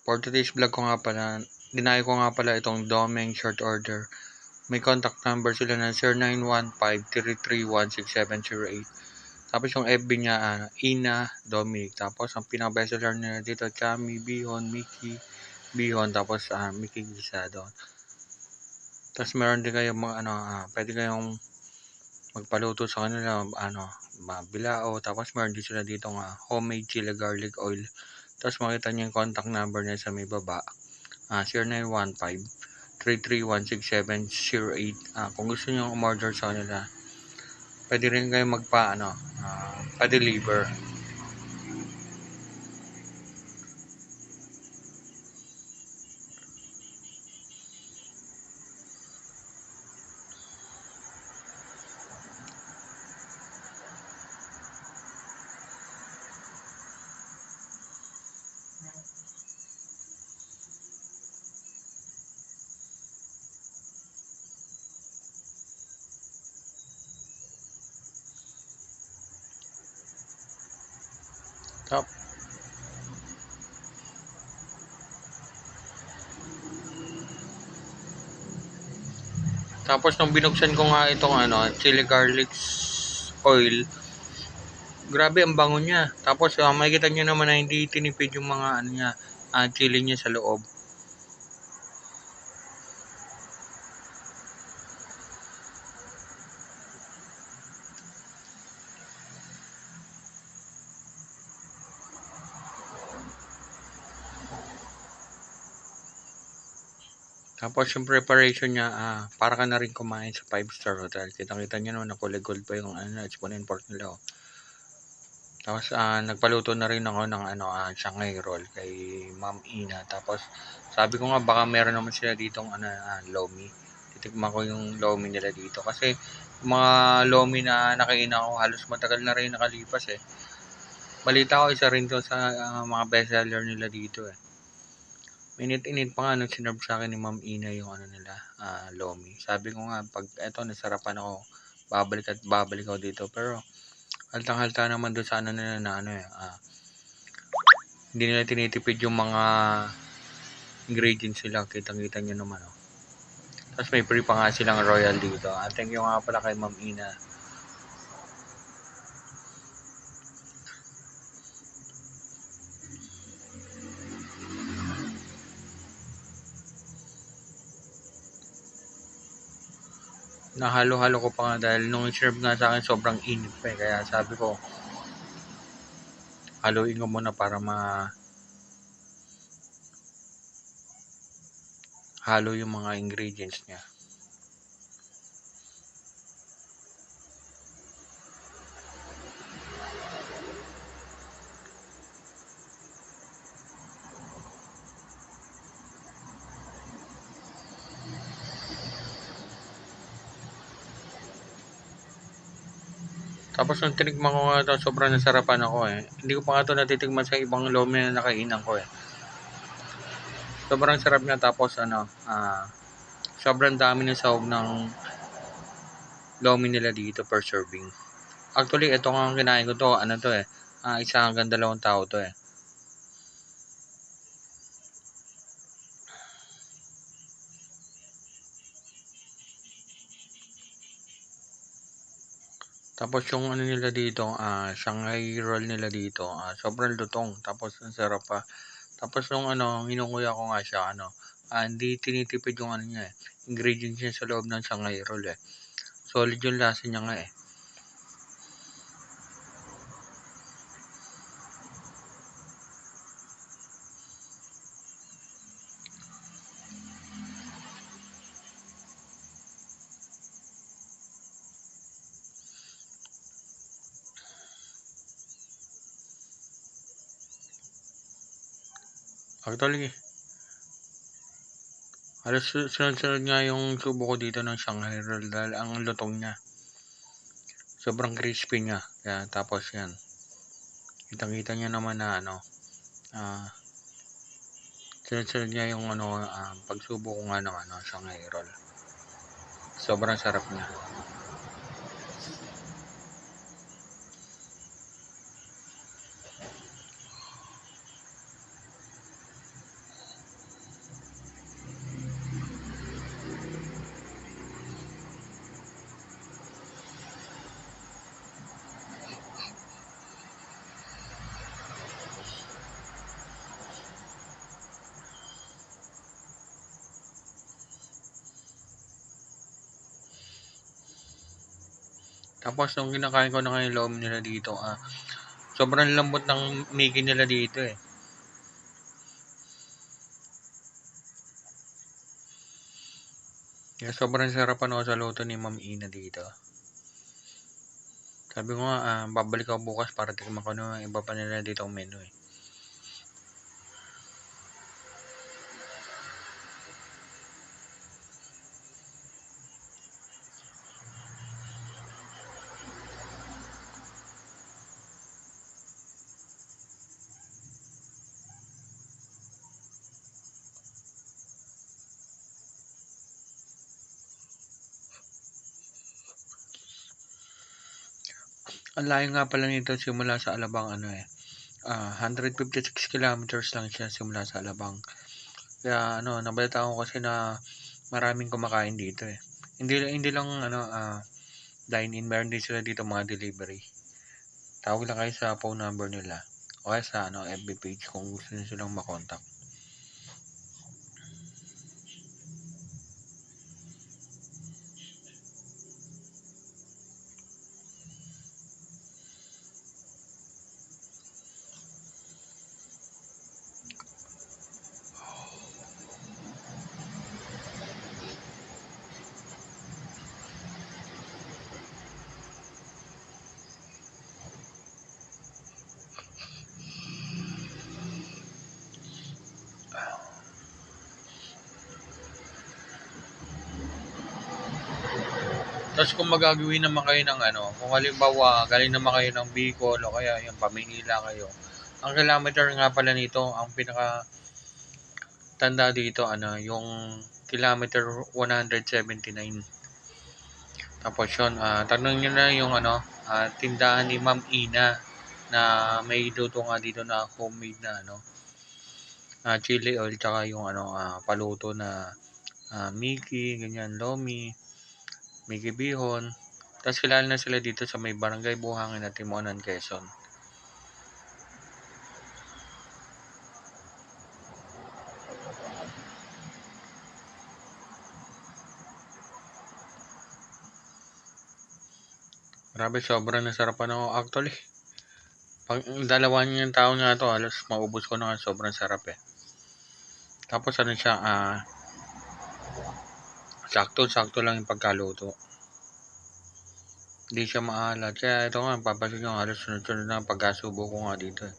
For today's vlog ko nga pala, dinayo ko nga pala itong Domeng short order. May contact number sila na 0915-331-6708. Tapos yung FB niya, Ina Dominic. Tapos ang pinaka-bestseller nila dito, Chami, Bihon, Mickey, Bihon. Tapos Mickey Gisado. Tapos meron din kayong mga pwede kayong magpaluto sa kanila, bilao. Tapos meron din sila dito homemade chili garlic oil. Tapos makita niyo yung contact number niya sa may baba. 0915-331-6708. Kung gusto niyo umorder sa kanila, pwede rin kayo pa-deliver. Tapos nung binuksan ko nga itong chili garlic oil, grabe ang bango niya. Tapos makikita niyo naman na hindi tinipid yung mga chili niya sa loob. Tapos yung preparation niya, para ka na rin kumain sa 5-star hotel. Kitang-kita niyo naman na kulay gold pa yung exponent pork nila. Tapos nagpaluto na rin ako ng Shanghai roll kay Ma'am Ina. Tapos sabi ko nga baka meron naman sila ditong lomi. Titikman ko yung lomi nila dito kasi yung mga lomi na nakainan ko halos matagal na rin nakalipas eh. Balita ko isa rin to sa mga bestseller nila dito eh. Minute-init pa nga nung sinerve sa akin ni Ma'am Ina yung nila, lomi. Sabi ko nga, pag eto nasarapan ako, babalik at babalik ako dito. Pero, haltang-halta naman doon sa nila na hindi nila tinitipid yung mga ingredients sila. Kitang-kita nyo naman, oh. Tapos may free pa nga silang royal dito. Thank you nga pala kay Ma'am Ina. Nahalo-halo ko pa nga dahil nung serve nga sa akin sobrang init pa eh. Kaya sabi ko, haluin ko muna para halo yung mga ingredients niya. Tapos nung tinikman ko nga ito, sobrang nasarapan ako eh. Hindi ko pa nga ito natitikman sa ibang lomi na nakainan ko eh. Sobrang sarap niya tapos sobrang dami ng sahog ng lomi nila dito per serving. Actually, ito nga ang kinain ko to, isa hanggang 2 tao to eh. Tapos yung nila dito, Shanghai roll nila dito, sobrang lutong. Tapos ang sarap pa. Tapos nung hinukuya ko nga siya, hindi tinitipid yung niya eh. Ingredients niya sa loob ng Shanghai roll eh. Solid yung lasa niya nga eh. Actually, halos sunod-sunod nga yung subo ko dito ng Shanghai roll dahil ang lutong niya. Sobrang crispy niya. Kaya, tapos yan. Kitang-kita niya naman na sunod-sunod niya yung pagsubo ko nga ng Shanghai roll. Sobrang sarap niya. Tapos nung kinakain ko na ngayon yung lomi nila dito, sobrang lambot ng Mickey nila dito eh. Kaya sobrang sarap sa luto ni Ma'am Ina dito. Sabi ko nga, babalik ako bukas para tikman ko na iba pa nila dito ang menu eh. Ang layo nga pala nito simula sa Alabang 156 kilometers lang siya simula sa Alabang. Kaya nabalita ko kasi na maraming kumakain dito eh. Hindi lang dine-in, meron din sila dito mga delivery. Tawag lang kayo sa phone number nila o kaya sa FB page kung gusto nyo silang makontak. Tapos kung magagawin naman kayo ng kung halimbawa galing naman kayo ng Bicol o kaya yung Paminila kayo, ang kilometer nga pala nito, ang pinaka tanda dito yung kilometer 179. Tapos yun, tanong nyo na yung tindahan ni Ma'am Ina na may luto nga dito na homemade na chili oil tsaka yung paluto na Mickey, ganyan, lomi, Mickey Bihon. Tapos kilala na sila dito sa may barangay Buhangin at Timonan, Quezon. Grabe, sobrang nasarapan ako actually. Pag dalawa niyang taon nga to, halos maubos ko na, sobrang sarap eh. Tapos siya, sakto-sakto lang yung pagkaluto. Hindi siya maalat. Kaya ito nga, papasin nyo, halos sunod-sunod na pagkasubo ko nga dito eh.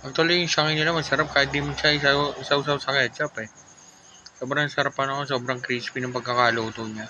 Actually, yung shanghai nila masarap kahit di mo siya isaw-saw sa ketchup eh. Sobrang sarap sobrang crispy ng pagkakaluto niya.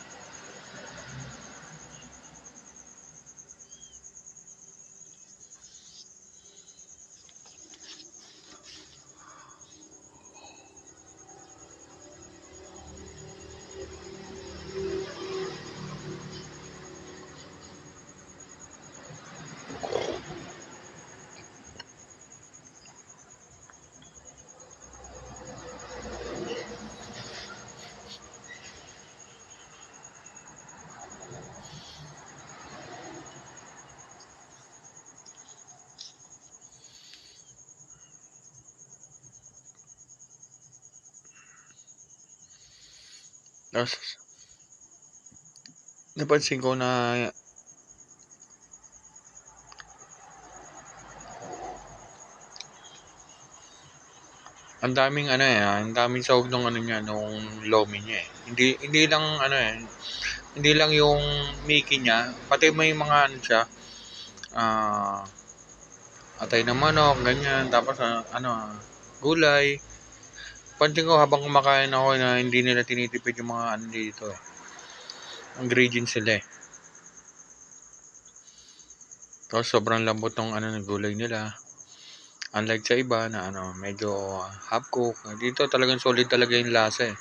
Tapos, napansin ko na ang daming sahog nung niya, nung lomi niya eh. Hindi lang hindi lang yung Mickey niya, pati may mga siya, atay ng manok, ganyan. Tapos gulay. Pansin ko habang kumakain ako na hindi nila tinitipid yung mga ano dito eh. Ingredients sila eh. Tapos sobrang lambot ng ng gulay nila. Unlike sa iba na medyo half cook. Dito talagang solid talaga yung lasa eh.